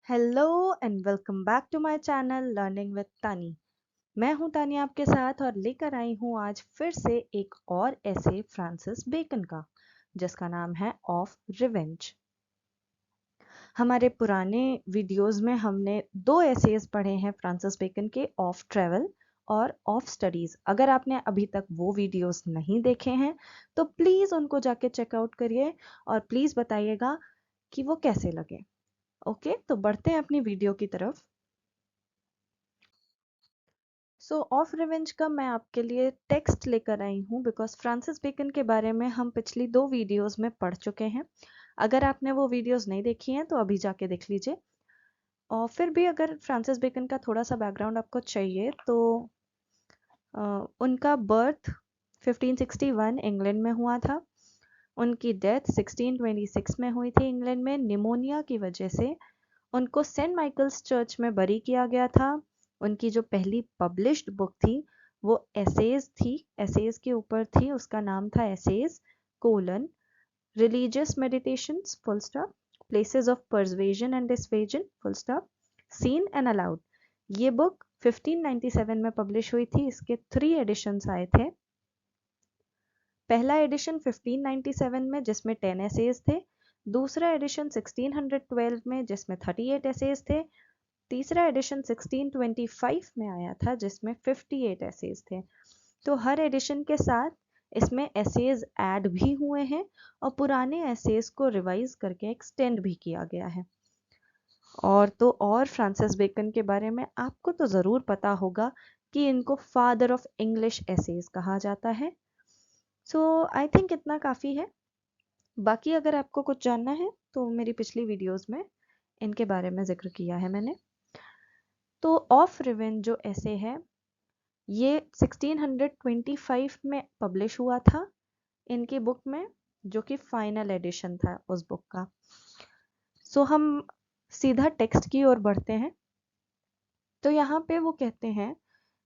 Hello and welcome back to my channel learning with Tani. मैं हूं तानी आपके साथ और लेकर आई हूं आज फिर से एक और ऐसे फ्रांसिस बेकन का जिसका नाम है ऑफ रिवेंज। हमारे पुराने वीडियोस में हमने दो एसेज पढ़े हैं फ्रांसिस बेकन के, ऑफ ट्रेवल और ऑफ स्टडीज। अगर आपने अभी तक वो वीडियोस नहीं देखे हैं तो प्लीज उनको जाके चेकआउट करिए और प्लीज बताइएगा कि वो कैसे लगे। ओके, तो बढ़ते हैं अपनी वीडियो की तरफ। सो ऑफ रिवेंज का मैं आपके लिए टेक्स्ट लेकर आई हूँ बिकॉज फ्रांसिस बेकन के बारे में हम पिछली दो वीडियोस में पढ़ चुके हैं। अगर आपने वो वीडियोस नहीं देखी हैं तो अभी जाके देख लीजिए। और फिर भी अगर फ्रांसिस बेकन का थोड़ा सा बैकग्राउंड आपको चाहिए तो उनका बर्थ 1561 इंग्लैंड में हुआ था। उनकी डेथ 1626 में हुई थी इंग्लैंड में निमोनिया की वजह से। उनको सेंट माइकल्स चर्च में बरी किया गया था। उनकी जो पहली पब्लिश्ड बुक थी वो एसेज थी, एसेज के ऊपर थी। उसका नाम था essays colon religious meditations full stop, places of persuasion and dissuasion full stop, seen and allowed. ये बुक 1597 में पब्लिश हुई थी। इसके 3 एडिशंस आए थे। पहला एडिशन 1597 में जिसमें 10 एसेज थे, दूसरा एडिशन 1612 में जिसमें 38 एसेज थे, तीसरा एडिशन 1625 में आया था जिसमें 58 एसेज थे। तो हर एडिशन के साथ इसमें एसेज ऐड भी हुए हैं और पुराने एसेज को रिवाइज करके एक्सटेंड भी किया गया है। और फ्रांसिस बेकन के बारे में आपको तो ज़रूर पता होगा कि इनको फादर ऑफ इंग्लिश एसेज कहा जाता है। सो आई थिंक इतना काफ़ी है। बाकी अगर आपको कुछ जानना है तो मेरी पिछली वीडियोस में इनके बारे में जिक्र किया है मैंने। तो ऑफ रिवेंज जो ऐसे है ये 1625 में पब्लिश हुआ था इनकी बुक में, जो कि फाइनल एडिशन था उस बुक का। सो हम सीधा टेक्स्ट की ओर बढ़ते हैं। तो यहाँ पे वो कहते हैं,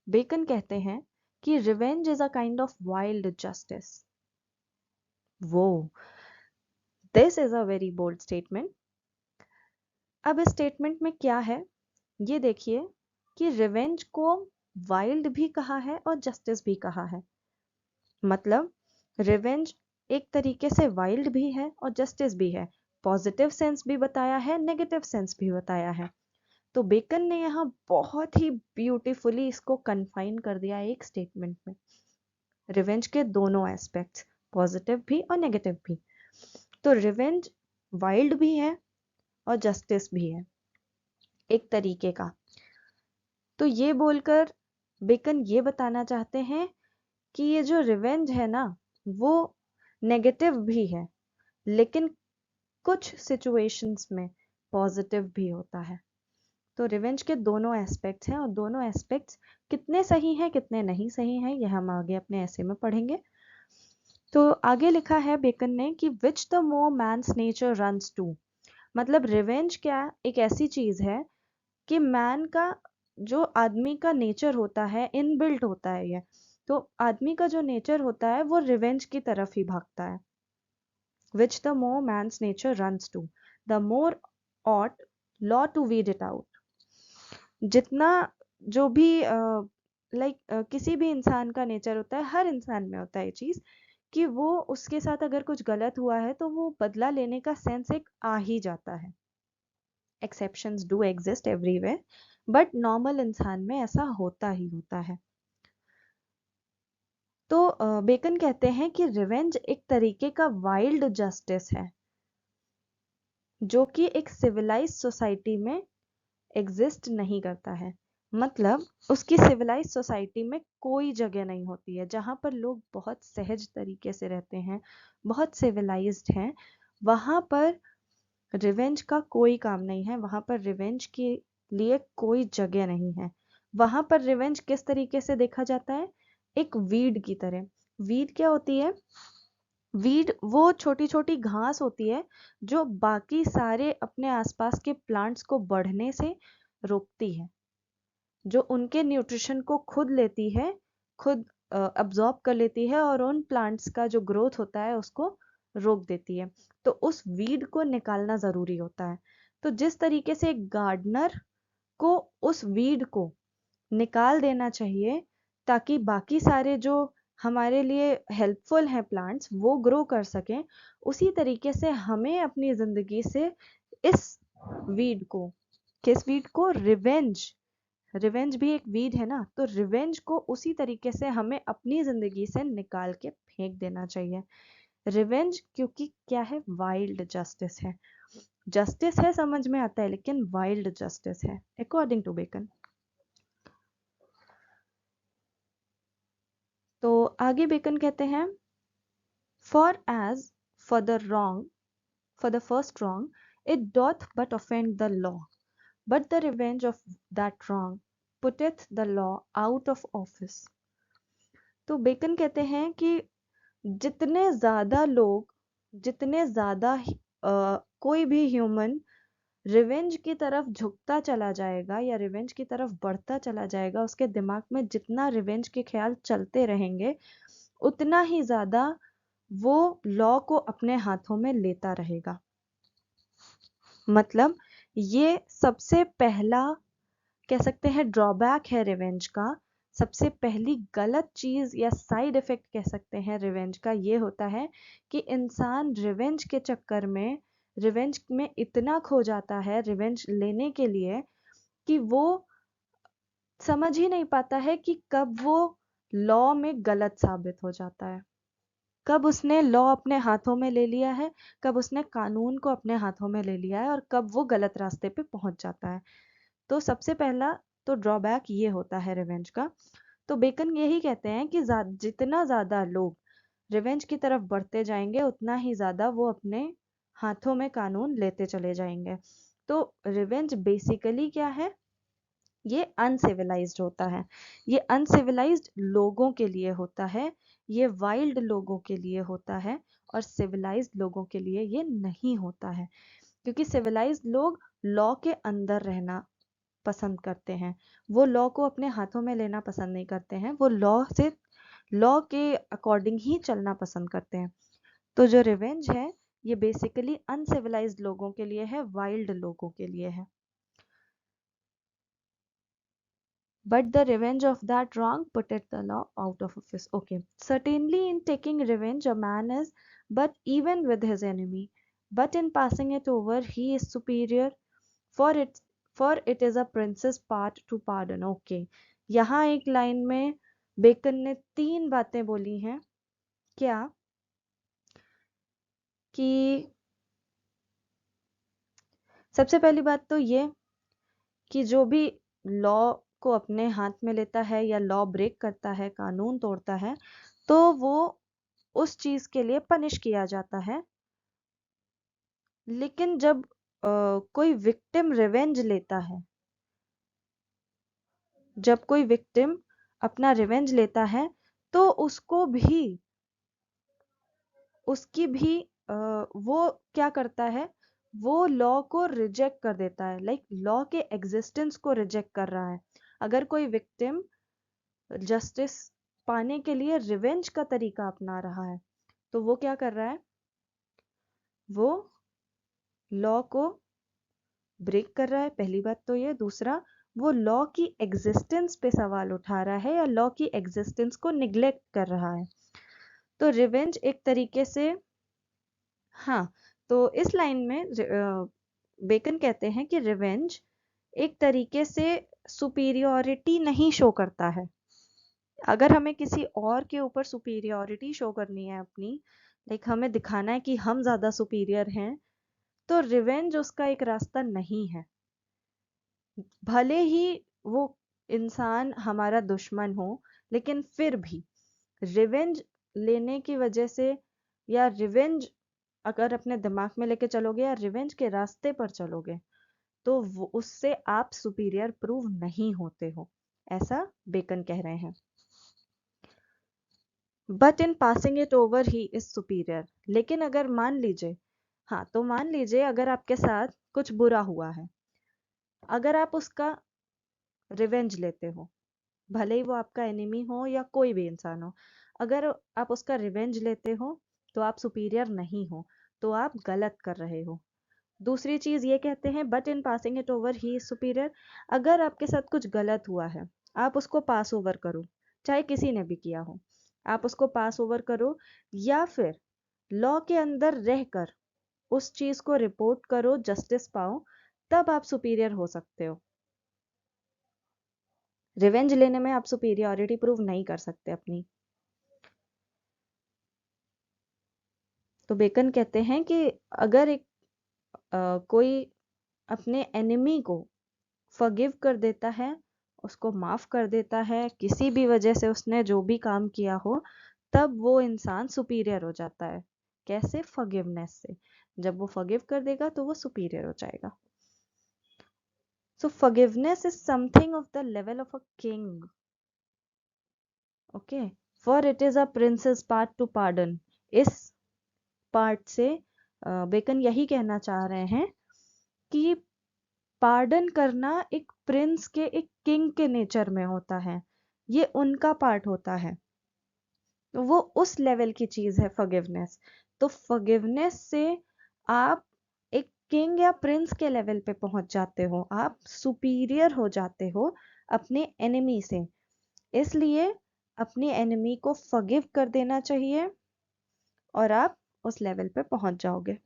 बेकन कहते हैं कि revenge is a kind of wild justice. वो this is a very bold statement. अब इस स्टेटमेंट में क्या है ये देखिए कि रिवेंज को वाइल्ड भी कहा है और जस्टिस भी कहा है। मतलब रिवेंज एक तरीके से वाइल्ड भी है और जस्टिस भी है। पॉजिटिव सेंस भी बताया है, नेगेटिव सेंस भी बताया है। तो बेकन ने यहाँ बहुत ही ब्यूटीफुली इसको कन्फाइन कर दिया एक स्टेटमेंट में। रिवेंज के दोनों एस्पेक्ट्स, पॉजिटिव भी और नेगेटिव भी। तो रिवेंज वाइल्ड भी है और जस्टिस भी है एक तरीके का। तो ये बोलकर बेकन ये बताना चाहते हैं कि ये जो रिवेंज है ना वो नेगेटिव भी है, लेकिन कुछ सिचुएशंस में पॉजिटिव भी होता है। तो रिवेंज के दोनों एस्पेक्ट्स हैं और दोनों एस्पेक्ट्स कितने सही हैं कितने नहीं सही हैं ये हम आगे अपने ऐसे में पढ़ेंगे। तो आगे लिखा है बेकन ने कि which the more man's nature runs to. मतलब रिवेंज क्या एक ऐसी चीज है कि मैन का, जो आदमी का नेचर होता है, इनबिल्ट होता है ये। तो आदमी का जो नेचर होता है वो रिवेंज की तरफ ही भागता है। which the more man's nature runs to, the more ought law to weed it out। जितना जो भी किसी भी इंसान का नेचर होता है, हर इंसान में होता है ये चीज कि वो उसके साथ अगर कुछ गलत हुआ है तो वो बदला लेने का सेंस एक आ ही जाता है। Exceptions do exist everywhere, but normal इंसान में ऐसा होता ही होता है। तो बेकन कहते हैं कि रिवेंज एक तरीके का वाइल्ड जस्टिस है जो कि एक सिविलाइज सोसाइटी में एग्जिस्ट नहीं करता है। मतलब उसकी सिविलाइज सोसाइटी में कोई जगह नहीं होती है जहां पर लोग बहुत सहज तरीके से रहते हैं, बहुत सिविलाइज्ड हैं। वहां पर रिवेंज का कोई काम नहीं है, वहां पर रिवेंज के लिए कोई जगह नहीं है। वहां पर रिवेंज किस तरीके से देखा जाता है, एक वीड की तरह। वीड क्या होती है? वीड वो छोटी छोटी घास होती है जो बाकी सारे अपने आसपास के प्लांट्स को बढ़ने से रोकती है, जो उनके न्यूट्रिशन को खुद लेती है, खुद अब्जॉर्ब कर लेती है और उन प्लांट्स का जो ग्रोथ होता है उसको रोक देती है। तो उस वीड को निकालना जरूरी होता है। तो जिस तरीके से एक गार्डनर को उस वीड को निकाल देना चाहिए ताकि बाकी सारे जो हमारे लिए हेल्पफुल हैं प्लांट्स वो ग्रो कर सकें, उसी तरीके से हमें अपनी जिंदगी से इस वीड को, किस वीड को, रिवेंज, रिवेंज भी एक वीड है ना, तो रिवेंज को उसी तरीके से हमें अपनी जिंदगी से निकाल के फेंक देना चाहिए। रिवेंज क्योंकि क्या है, वाइल्ड जस्टिस है। जस्टिस है समझ में आता है, लेकिन वाइल्ड जस्टिस है अकॉर्डिंग टू बेकन। तो आगे बेकन कहते हैं, for as for the wrong, for the first wrong it doth but offend the law, but the revenge of that wrong putteth the law out of office। तो bacon कहते हैं कि जितने ज्यादा लोग, जितने ज्यादा कोई भी ह्यूमन रिवेंज की तरफ झुकता चला जाएगा या रिवेंज की तरफ बढ़ता चला जाएगा, उसके दिमाग में जितना रिवेंज के ख्याल चलते रहेंगे, उतना ही ज्यादा वो लॉ को अपने हाथों में लेता रहेगा। मतलब ये सबसे पहला कह सकते हैं ड्रॉबैक है रिवेंज का। सबसे पहली गलत चीज या साइड इफेक्ट कह सकते हैं रिवेंज का ये होता है कि इंसान रिवेंज के चक्कर में, रिवेंज में इतना खो जाता है रिवेंज लेने के लिए कि वो समझ ही नहीं पाता है कि कब वो लॉ में गलत साबित हो जाता है, कब उसने लॉ अपने हाथों में ले लिया है, कब उसने कानून को अपने हाथों में ले लिया है और कब वो गलत रास्ते पे पहुंच जाता है। तो सबसे पहला तो ड्रॉबैक ये होता है रिवेंज का। तो बेकन यही कहते हैं कि जितना ज्यादा लोग रिवेंज की तरफ बढ़ते जाएंगे, उतना ही ज्यादा वो अपने हाथों में कानून लेते चले जाएंगे। तो रिवेंज बेसिकली क्या है, ये अनसिविलाइज्ड होता है, ये अनसिविलाइज्ड लोगों के लिए होता है, ये वाइल्ड लोगों के लिए होता है, और सिविलाइज्ड लोगों के लिए ये नहीं होता है। क्योंकि सिविलाइज्ड लोग लॉ के अंदर रहना पसंद करते हैं, वो लॉ को अपने हाथों में लेना पसंद नहीं करते हैं, वो लॉ के अकॉर्डिंग ही चलना पसंद करते हैं। तो जो रिवेंज है ये बेसिकली अनसिविलाइज्ड लोगों के लिए है, वाइल्ड लोगों के लिए है। But the revenge of that wrong putteth the law out of office. Okay. Certainly in taking revenge a man is but even with his enemy, but in passing it over he is superior, for it is a prince's part to pardon. Okay. यहाँ एक line में bacon ने 3 बातें बोली हैं। क्या कि सबसे पहली बात तो ये कि जो भी लॉ को अपने हाथ में लेता है या लॉ ब्रेक करता है, कानून तोड़ता है, तो वो उस चीज के लिए पनिश किया जाता है। लेकिन जब कोई विक्टिम रिवेंज लेता है, जब कोई विक्टिम अपना रिवेंज लेता है, तो उसको भी, उसकी भी वो क्या करता है, वो लॉ को रिजेक्ट कर देता है, लाइक लॉ के एग्जिस्टेंस को रिजेक्ट कर रहा है। अगर कोई विक्टिम जस्टिस पाने के लिए रिवेंज का तरीका अपना रहा है, तो वो क्या कर रहा है, वो लॉ को ब्रेक कर रहा है, पहली बात तो ये। दूसरा, वो लॉ की एग्जिस्टेंस पे सवाल उठा रहा है या लॉ की एग्जिस्टेंस को निग्लेक्ट कर रहा है। तो रिवेंज एक तरीके से, हाँ, तो इस लाइन में बेकन कहते हैं कि रिवेंज एक तरीके से सुपीरियॉरिटी नहीं शो करता है। अगर हमें किसी और के ऊपर सुपीरियॉरिटी शो करनी है अपनी, लाइक हमें दिखाना है कि हम ज्यादा सुपीरियर हैं, तो रिवेंज उसका एक रास्ता नहीं है। भले ही वो इंसान हमारा दुश्मन हो, लेकिन फिर भी रिवेंज लेने की वजह से, या रिवेंज अगर अपने दिमाग में लेके चलोगे या रिवेंज के रास्ते पर चलोगे, तो उससे आप सुपीरियर प्रूव नहीं होते हो, ऐसा बेकन कह रहे हैं। But in passing it over he is superior. लेकिन अगर मान लीजिए, हाँ, तो मान लीजिए अगर आपके साथ कुछ बुरा हुआ है, अगर आप उसका रिवेंज लेते हो, भले ही वो आपका एनिमी हो या कोई भी इंसान हो, अगर आप उसका रिवेंज लेते हो, तो आप सुपीरियर नहीं हो, तो आप गलत कर रहे हो। दूसरी चीज ये कहते हैं but in passing it over he is superior. अगर आपके साथ कुछ गलत हुआ है, आप उसको पास ओवर करो, चाहे किसी ने भी किया हो, आप उसको पास ओवर करो, या फिर लॉ के अंदर रहकर उस चीज को रिपोर्ट करो, जस्टिस पाओ, तब आप सुपीरियर हो सकते हो। रिवेंज लेने में आप सुपीरियरिटी प्रूव नहीं कर सकते अपनी। तो बेकन कहते हैं कि अगर एक कोई अपने एनिमी को फॉरगिव कर देता है, उसको माफ कर देता है, किसी भी वजह से उसने जो भी काम किया हो, तब वो इंसान सुपीरियर हो जाता है। कैसे? फॉरगिवनेस से। जब वो फॉरगिव कर देगा तो वो सुपीरियर हो जाएगा। So forgiveness is something of the level of a king. Okay, for it is a prince's part to pardon. इस पार्ट से बेकन यही कहना चाह रहे हैं कि पार्डन करना एक प्रिंस के, एक किंग के नेचर में होता है, ये उनका पार्ट होता है, तो वो उस लेवल की चीज है फॉरगिवनेस। तो फॉरगिवनेस से आप एक किंग या प्रिंस के लेवल पे पहुंच जाते हो, आप सुपीरियर हो जाते हो अपने एनिमी से। इसलिए अपने एनिमी को फॉरगिव कर देना चाहिए और आप उस लेवल पे पहुंच जाओगे।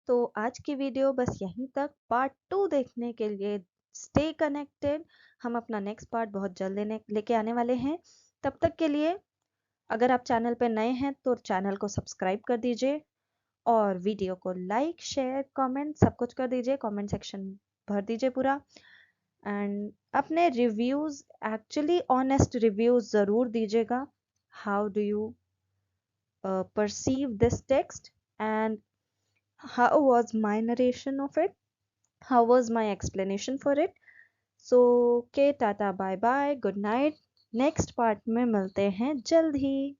तो आज की वीडियो बस यहीं तक। पार्ट 2 देखने के लिए स्टे कनेक्टेड। हम अपना नेक्स्ट पार्ट बहुत जल्द लेके आने वाले हैं। तब तक के लिए अगर आप चैनल पे नए हैं तो चैनल को सब्सक्राइब कर दीजिए और वीडियो को लाइक शेयर कमेंट सब कुछ कर दीजिए, कमेंट सेक्शन भर दीजिए पूरा। एंड अपने रिव्यूज, एक्चुअली ऑनेस्ट रिव्यूज ज़रूर दीजिएगा। How do you perceive this text and how was my narration of it, how was my explanation for it. So okay, tata, bye bye, good night। Next part में मिलते हैं जल्द ही।